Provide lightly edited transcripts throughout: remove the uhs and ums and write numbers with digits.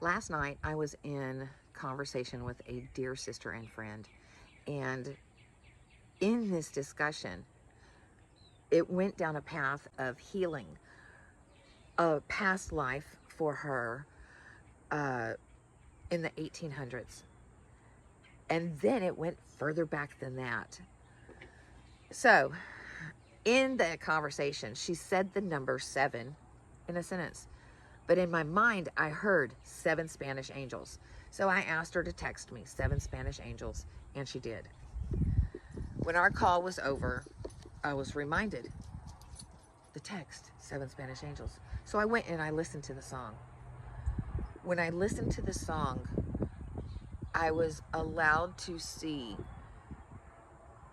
Last night, I was in conversation with a dear sister and friend, and in this discussion, it went down a path of healing a past life for her uh, in the 1800s. And then it went further back than that. So, in the conversation, she said the number 7 in a sentence. But in my mind, I heard 7 Spanish angels. So I asked her to text me 7 Spanish angels, and she did. When our call was over, I was reminded the text, 7 Spanish angels. So I went and I listened to the song. When I listened to the song, I was allowed to see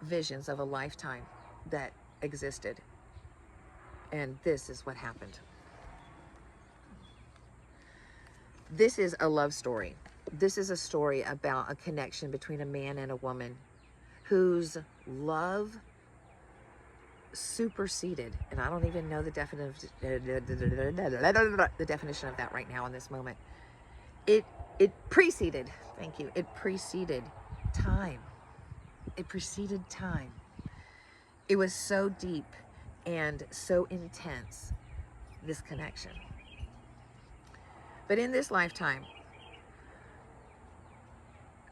visions of a lifetime that existed. And this is what happened. This is a love story. This is a story about a connection between a man and a woman whose love superseded, and I don't even know the definition of that right now in this moment. It preceded, thank you, it preceded time. It preceded time. It was so deep and so intense, this connection. But in this lifetime,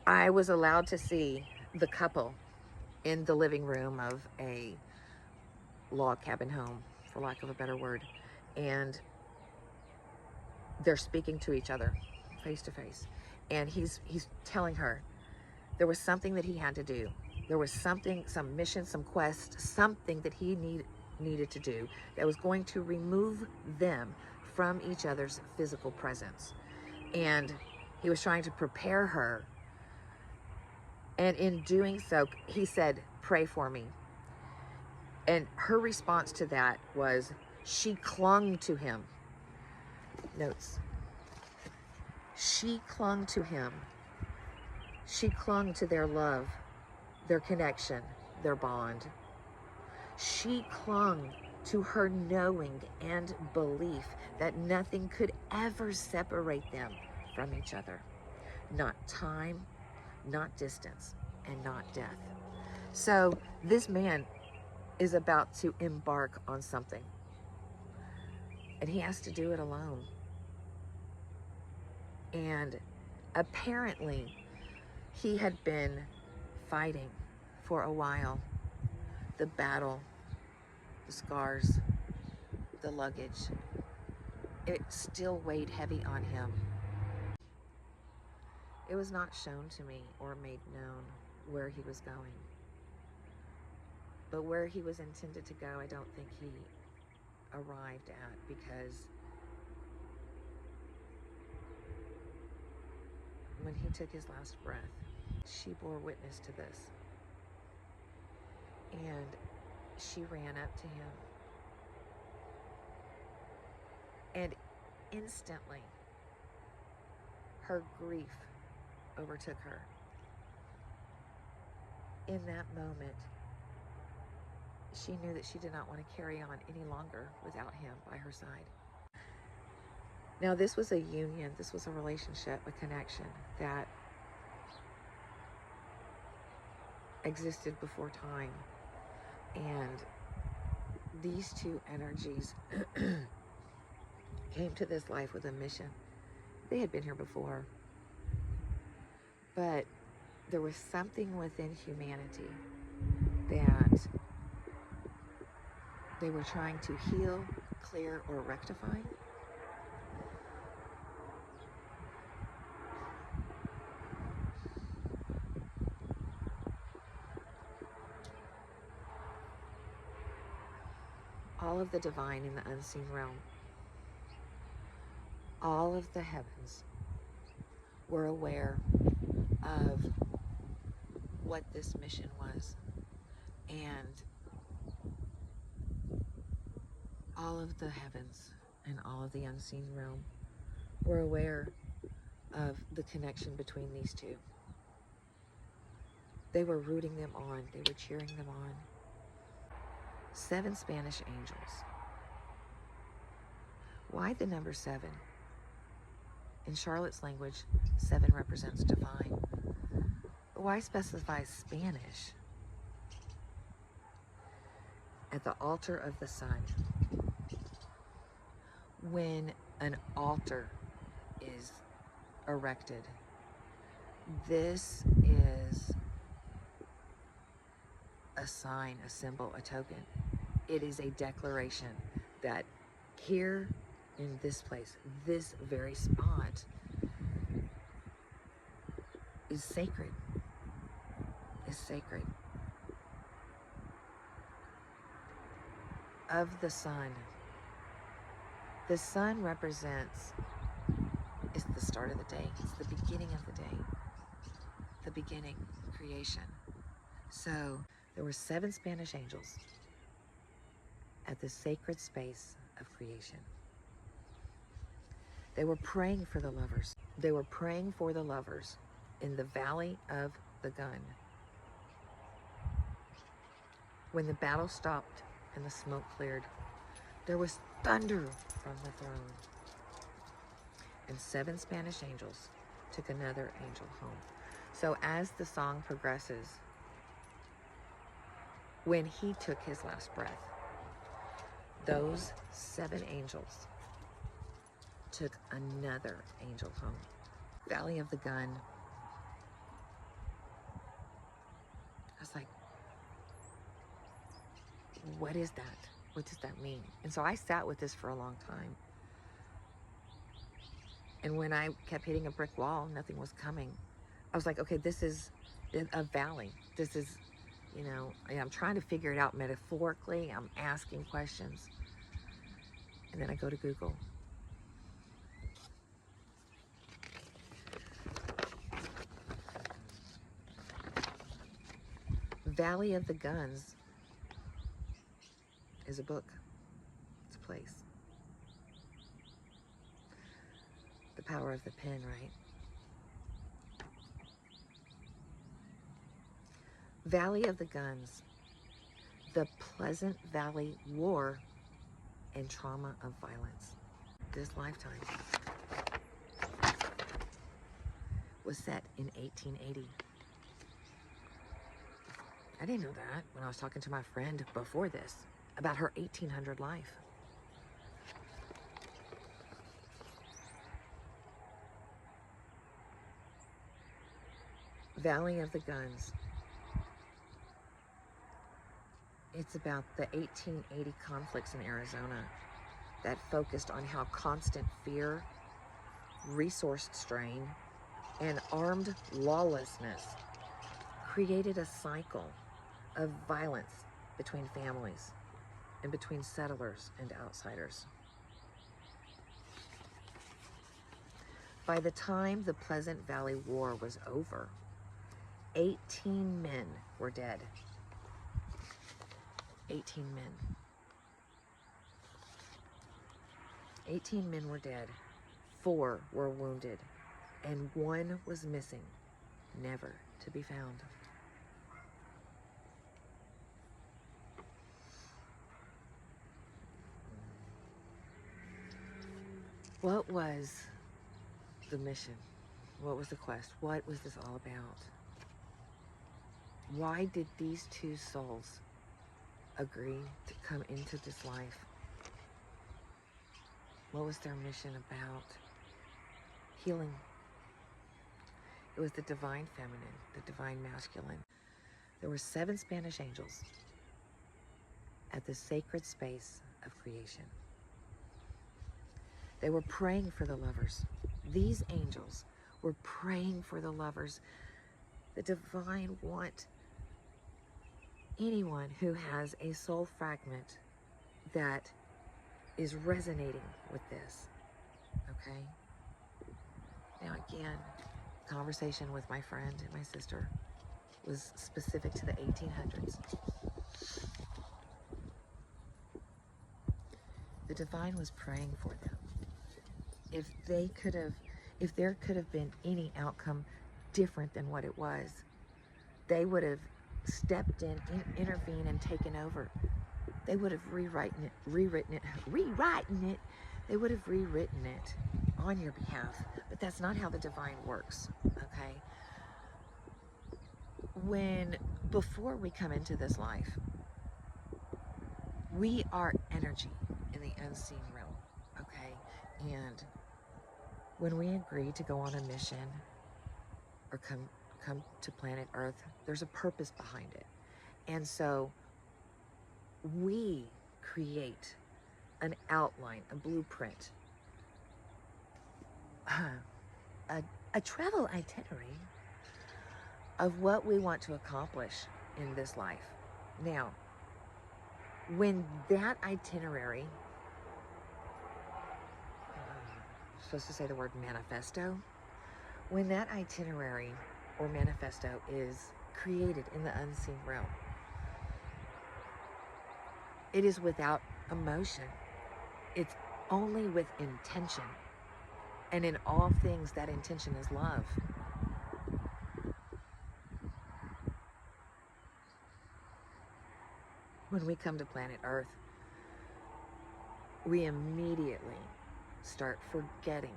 I was allowed to see the couple in the living room of a log cabin home, for lack of a better word. And they're speaking to each other face to face. And he's telling her there was something that he had to do. There was something, some mission, some quest, something that he needed to do that was going to remove them from each other's physical presence. And he was trying to prepare her. And in doing so, he said, "Pray for me." And her response to that was she clung to him. Notes. She clung to him. She clung to their love, their connection, their bond. She clung to her knowing and belief that nothing could ever separate them from each other. Not time, not distance, and not death. So this man is about to embark on something, and he has to do it alone. And apparently he had been fighting for a while. The battle, the scars, the luggage, it still weighed heavy on him. It was not shown to me or made known where he was going. But where he was intended to go, I don't think he arrived at, because when he took his last breath, she bore witness to this. And she ran up to him. And instantly, her grief overtook her. In that moment, she knew that she did not want to carry on any longer without him by her side. Now, this was a union, this was a relationship, a connection that existed before time. And these two energies came to this life with a mission. They had been here before, but there was something within humanity that they were trying to heal, clear, or rectify. All of the divine in the unseen realm, all of the heavens were aware of what this mission was. And all of the heavens and all of the unseen realm were aware of the connection between these two. They were rooting them on. They were cheering them on. 7 Spanish angels. Why the number 7? In Charlotte's language, 7 represents divine. But why specify Spanish? At the altar of the sun, when an altar is erected, this is a sign, a symbol, a token. It is a declaration that here in this place, this very spot is sacred, is sacred. Of the sun represents, it's the start of the day, it's the beginning of the day, the beginning, creation. So there were 7 Spanish angels at the sacred space of creation. They were praying for the lovers. They were praying for the lovers in the valley of the gun. When the battle stopped and the smoke cleared, there was thunder from the throne. And 7 Spanish angels took another angel home. So as the song progresses, when he took his last breath, those 7 angels took another angel home. Valley of the Gun. I was like, what is that? What does that mean? And so I sat with this for a long time. And when I kept hitting a brick wall, nothing was coming. I was like, okay, this is a valley. This is, you know, I'm trying to figure it out metaphorically. I'm asking questions. And then I go to Google. Valley of the Guns is a book. It's a place. The power of the pen, right? Valley of the Guns, the Pleasant Valley War and Trauma of Violence. This lifetime was set in 1880. I didn't know that when I was talking to my friend before this about her 1800 life. Valley of the Guns. It's about the 1880 conflicts in Arizona that focused on how constant fear, resource strain, and armed lawlessness created a cycle of violence between families and between settlers and outsiders. By the time the Pleasant Valley War was over, 18 men were dead. 18 men. 18 men were dead, 4 were wounded, and 1 was missing, never to be found. What was the mission? What was the quest? What was this all about? Why did these 2 souls agree to come into this life? What was their mission about? Healing. It was the divine feminine, the divine masculine. There were 7 Spanish angels at the sacred space of creation. They were praying for the lovers. These angels were praying for the lovers. The divine want anyone who has a soul fragment that is resonating with this, okay? Now again, conversation with my friend and my sister was specific to the 1800s. The divine was praying for them. If there could have been any outcome different than what it was, they would have stepped in, intervened, and taken over. They would have rewritten it. They would have rewritten it on your behalf, but that's not how the divine works, okay? Before we come into this life, we are energy in the unseen realm, okay? And when we agree to go on a mission or come to planet Earth, there's a purpose behind it. And so we create an outline, a blueprint, a travel itinerary of what we want to accomplish in this life. Now, when that itinerary, I'm supposed to say the word manifesto, when that itinerary or manifesto is created in the unseen realm, it is without emotion. It's only with intention. And in all things, that intention is love. When we come to planet Earth, we immediately start forgetting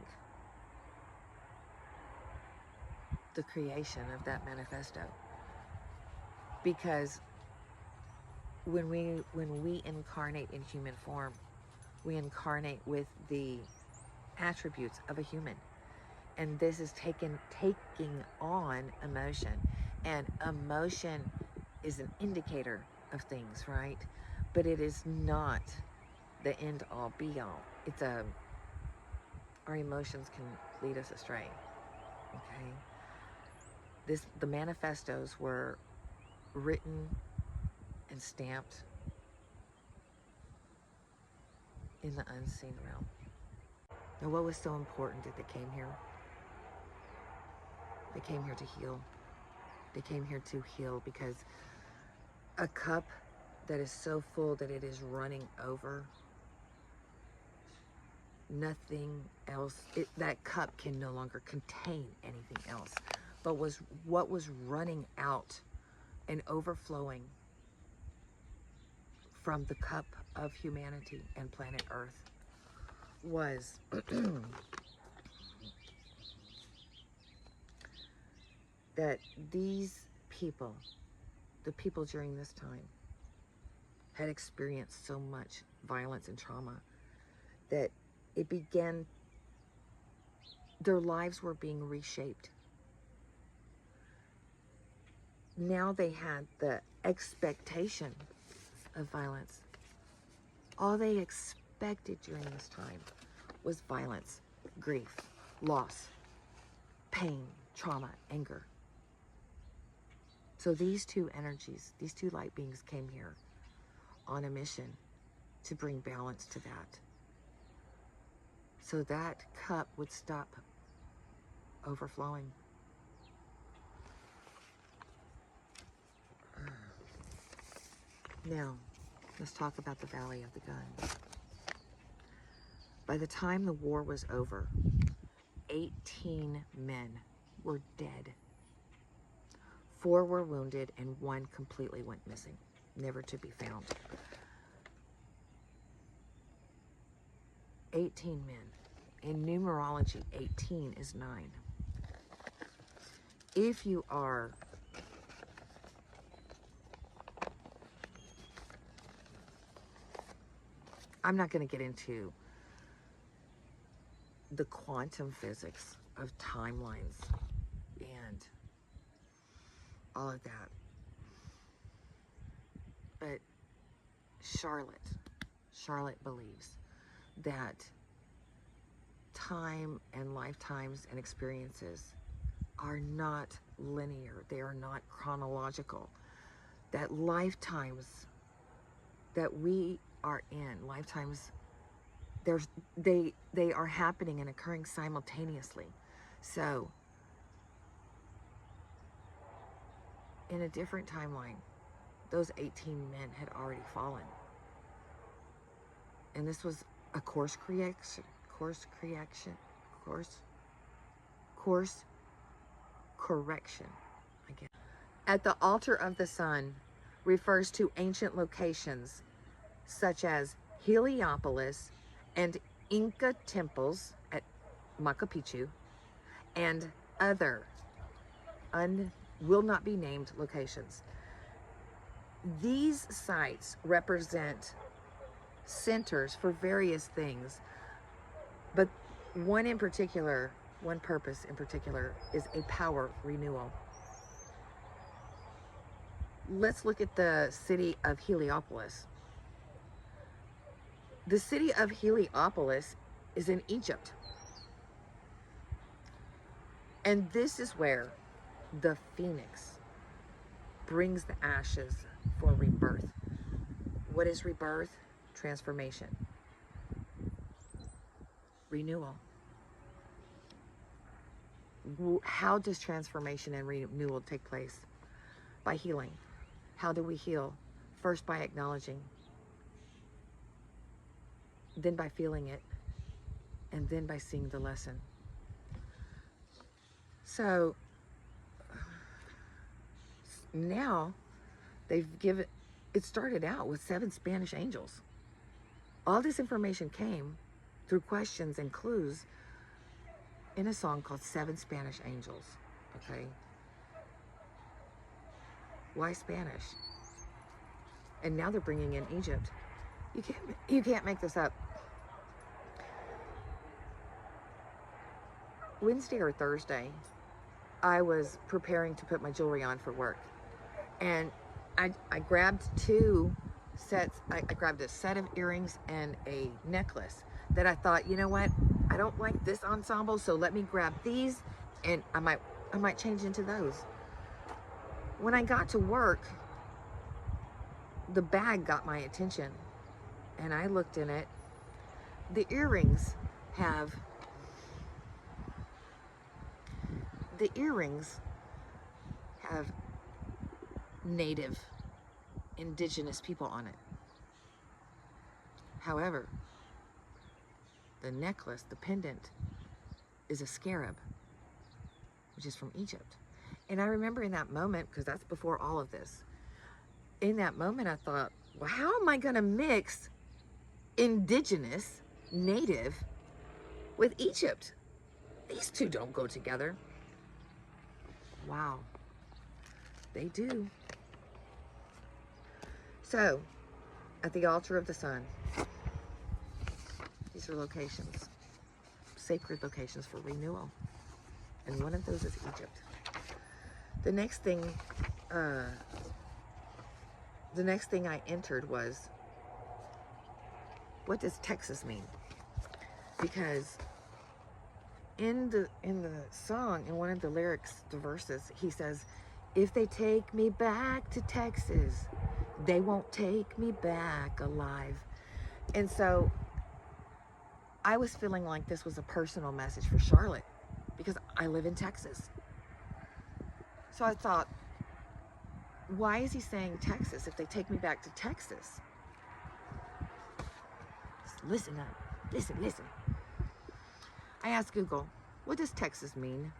the creation of that manifesto. Because when we incarnate in human form, we incarnate with the attributes of a human. And this is taking on emotion. And emotion is an indicator of things, right? But it is not the end all be all. Our emotions can lead us astray. Okay? The manifestos were written and stamped in the unseen realm. Now, what was so important that they came here? They came here to heal. They came here to heal because a cup that is so full that it is running over, nothing else, that cup can no longer contain anything else. But what was running out and overflowing from the cup of humanity and planet Earth was that these people, the people during this time, had experienced so much violence and trauma that their lives were being reshaped. Now they had the expectation of violence. All they expected during this time was violence, grief, loss, pain, trauma, anger. So these two energies, these two light beings came here on a mission to bring balance to that. So that cup would stop overflowing. Now, let's talk about the Valley of the Gun. By the time the war was over, 18 men were dead. 4 were wounded and 1 completely went missing, never to be found. 18 men. In numerology, 18 is 9. If you are I'm not going to get into the quantum physics of timelines and all of that. But Charlotte believes that time and lifetimes and experiences are not linear. They are not chronological. That lifetimes that we are in, lifetimes, they are happening and occurring simultaneously. So in a different timeline, those 18 men had already fallen. And this was a course correction, again. At the altar of the sun refers to ancient locations such as Heliopolis and Inca temples at Machu Picchu, and other will not be named locations. These sites represent centers for various things, but one purpose in particular is a power renewal. Let's look at the city of Heliopolis. The city of Heliopolis is in Egypt. And this is where the phoenix brings the ashes for rebirth. What is rebirth? Transformation. Renewal. How does transformation and renewal take place? By healing. How do we heal? First by acknowledging, then by feeling it, and then by seeing the lesson. So now it started out with 7 Spanish angels. All this information came through questions and clues in a song called 7 Spanish Angels, okay? Why Spanish? And now they're bringing in Egypt. You can't make this up. Wednesday or Thursday, I was preparing to put my jewelry on for work. And I grabbed 2 sets. I grabbed a set of earrings and a necklace that I thought, you know what? I don't like this ensemble, so let me grab these, and I might change into those. When I got to work, the bag got my attention, and I looked in it. The earrings have native, indigenous people on it. However, the necklace, the pendant, is a scarab, which is from Egypt. And I remember in that moment, because that's before all of this, in that moment I thought, well, how am I going to mix indigenous, native, with Egypt? These two don't go together. Wow, they do. So, at the altar of the sun, these are locations, sacred locations for renewal. And one of those is Egypt. The next thing I entered was, what does Texas mean? Because in the song, in one of the lyrics, the verses, he says, if they take me back to Texas, they won't take me back alive. And so I was feeling like this was a personal message for Charlotte, because I live in Texas. So I thought, why is he saying Texas if they take me back to Texas? Just listen up. Listen. I asked Google, what does Texas mean?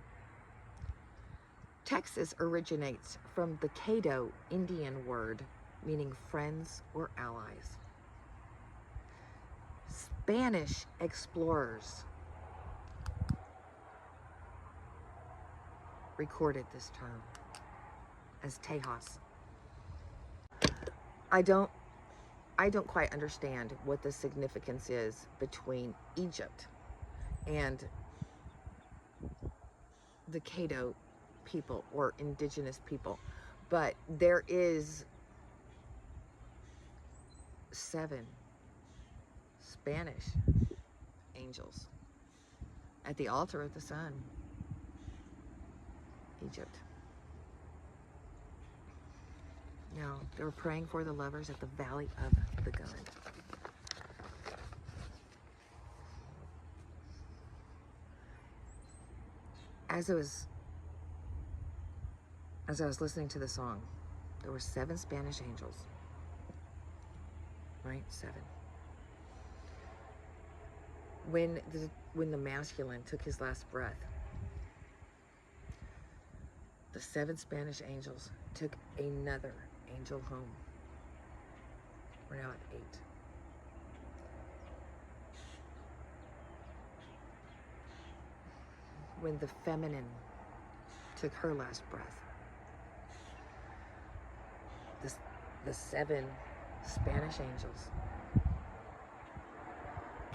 Texas originates from the Caddo Indian word meaning friends or allies. Spanish explorers recorded this term as Tejas. I don't quite understand what the significance is between Egypt and the Caddo people or indigenous people, but there is 7 Spanish angels at the altar of the sun, Egypt. Now, they were praying for the lovers at the Valley of the Gun. As I was listening to the song, there were 7 Spanish angels, right? 7. When the masculine took his last breath, the 7 Spanish angels took another angel home. We're now at 8. when the feminine took her last breath. The 7 Spanish angels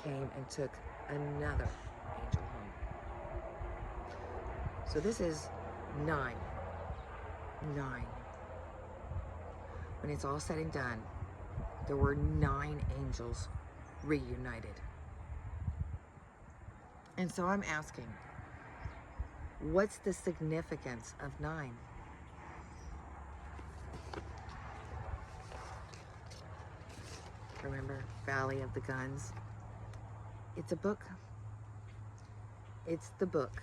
came and took another angel home. So this is 9. 9. When it's all said and done, there were 9 angels reunited. And so I'm asking, what's the significance of 9? Remember Valley of the Guns? It's a book. It's the book.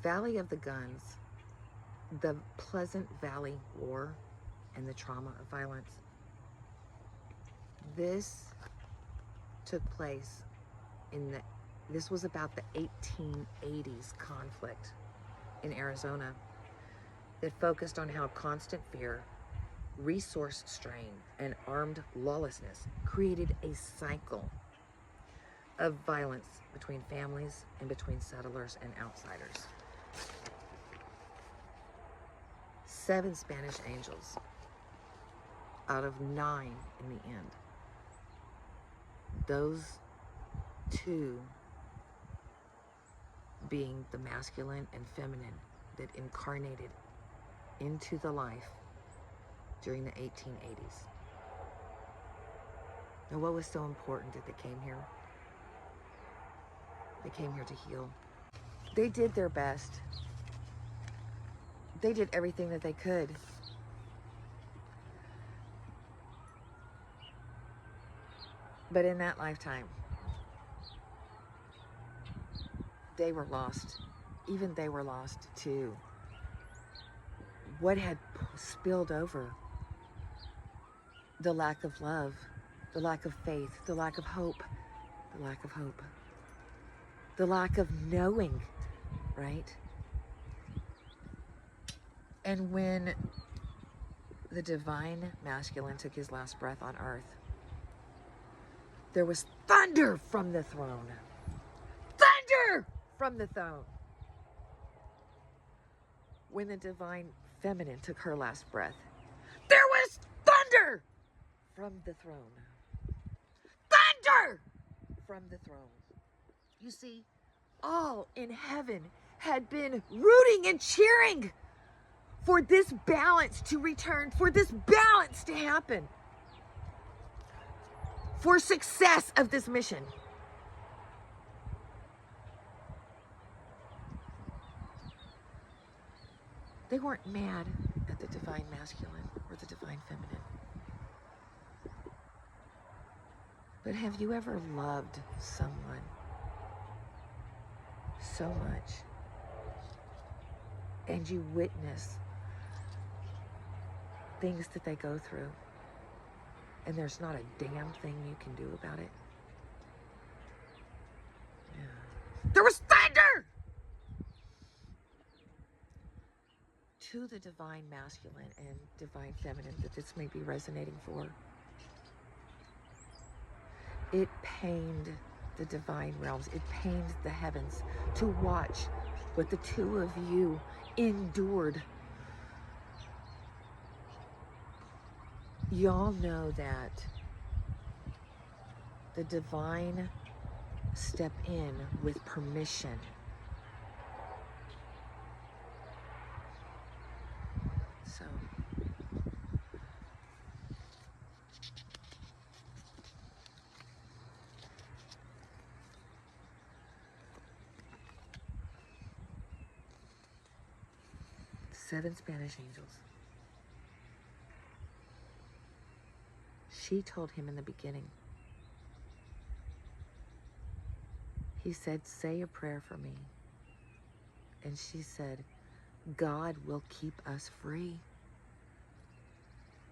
Valley of the Guns, the Pleasant Valley War and the trauma of violence. This took place this was about the 1880s conflict in Arizona that focused on how constant fear, resource strain, and armed lawlessness created a cycle of violence between families and between settlers and outsiders. 7 Spanish angels out of 9 in the end. Those 2 being the masculine and feminine that incarnated into the life during the 1880s. Now, what was so important that they came here? They came here to heal. They did their best. They did everything that they could. But in that lifetime, they were lost. Even they were lost too. What had spilled over? The lack of love, the lack of faith, the lack of hope, the lack of hope, the lack of knowing, right? And when the divine masculine took his last breath on earth, there was thunder from the throne. Thunder from the throne. When the divine feminine took her last breath, there was thunder from the throne. Thunder from the throne. You see, all in heaven had been rooting and cheering for this balance to return, for this balance to happen, for success of this mission. They weren't mad at the divine masculine or the divine feminine. But have you ever loved someone so much and you witness things that they go through and there's not a damn thing you can do about it? Yeah. There was thunder! To the divine masculine and divine feminine that this may be resonating for. It pained the divine realms. It pained the heavens to watch what the 2 of you endured. Y'all know that the divine step in with permission. So seven Spanish angels. She told him in the beginning. He said, say a prayer for me. And she said, God will keep us free.